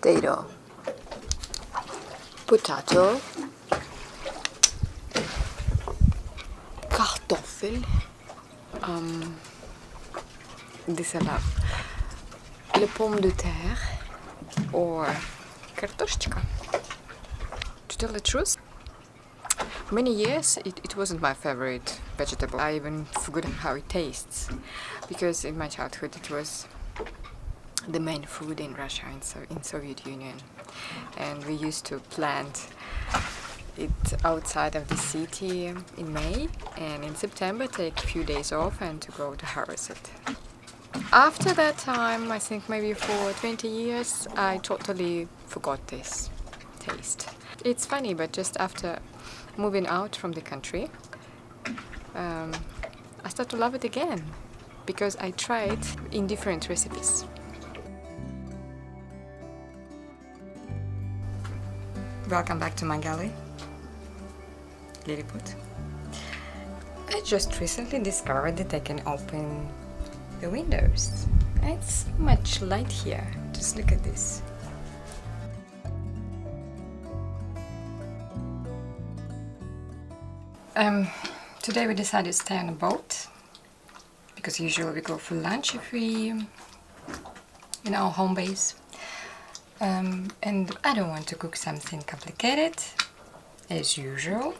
potato, potato, kartoffel, des salades, le pomme de terre, or kartoshka. To tell the truth, many years it wasn't my favorite vegetable. I even forgot how it tastes, because in my childhood it was the main food in Russia, in Soviet Union, and we used to plant it outside of the city in May, and in September take a few days off and to go to harvest it. After that time, I think maybe for 20 years, I totally forgot this taste. It's funny, but just after moving out from the country, I started to love it again, because I tried in different recipes. Welcome back to my gallery, Liliput. I just recently discovered that I can open the windows. It's so much light here. Just look at this. Today we decided to stay on a boat, because usually we go for lunch if we in our home base. And I don't want to cook something complicated, as usual.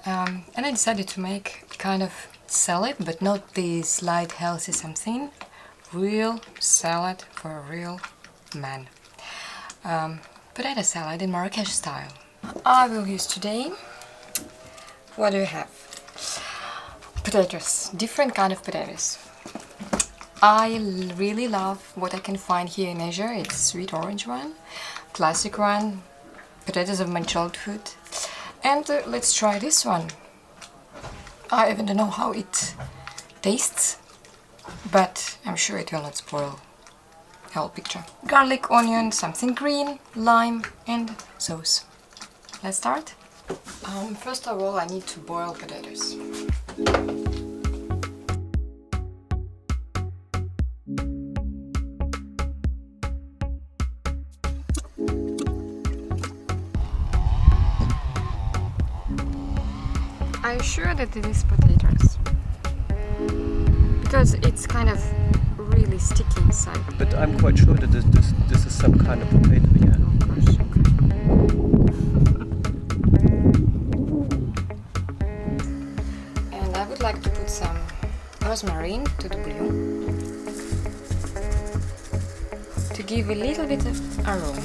And I decided to make kind of salad, but not this light, healthy something. Real salad for a real man. Potato salad in Marrakesh style. I will use today, what do we have? Potatoes, different kind of potatoes. I really love what I can find here in Asia. It's sweet orange one, classic one, potatoes of my childhood. And let's try this one. I even don't know how it tastes, but I'm sure it will not spoil the whole picture. Garlic, onion, something green, lime and sauce. Let's start. First of all, I need to boil potatoes. I'm sure that it is potatoes, because it's kind of really sticky inside. But I'm quite sure that this is some kind of potato, yeah. Oh gosh, okay. And I would like to put some rosemary to the bouillon to give a little bit of aroma.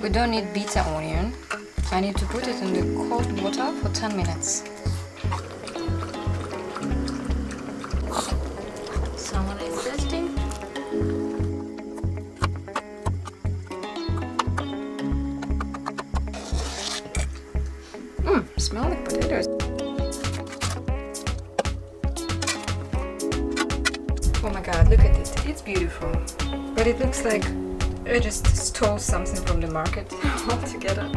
We don't need bitter onion. I need to put it in the cold water for 10 minutes. Someone is testing. Smell like potatoes. Oh my god, look at it. It's beautiful. But it looks like I just stole something from the market altogether.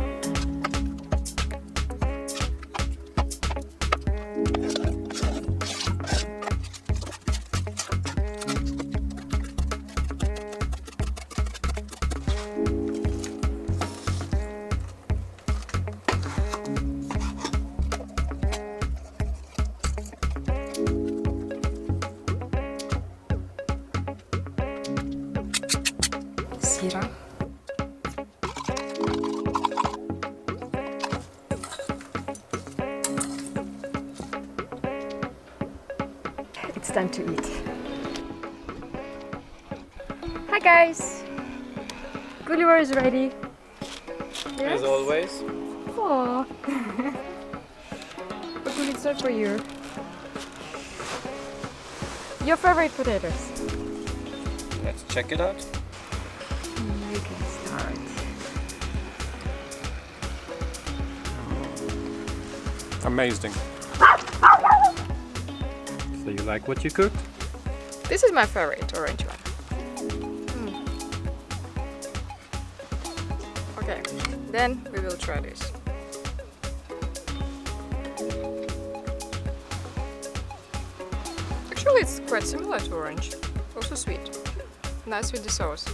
Zira. It's time to eat. Hi guys! Gulliver is ready. Yes? As always. Aww. What will it start for you? Your favorite potatoes? Let's check it out. You can start. Amazing. So you like what you cooked? This is my favorite orange one. Okay, then we will try this. Actually, it's quite similar to orange. Also sweet. Nice with the sauce.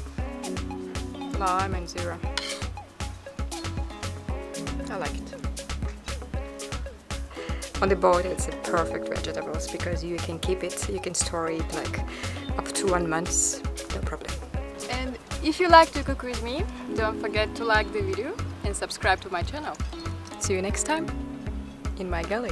Lime and zira. I like it. On the boat, it's a perfect vegetables because you can keep it, you can store it like up to 1 month, no problem. And if you like to cook with me, don't forget to like the video and subscribe to my channel. See you next time in my galley.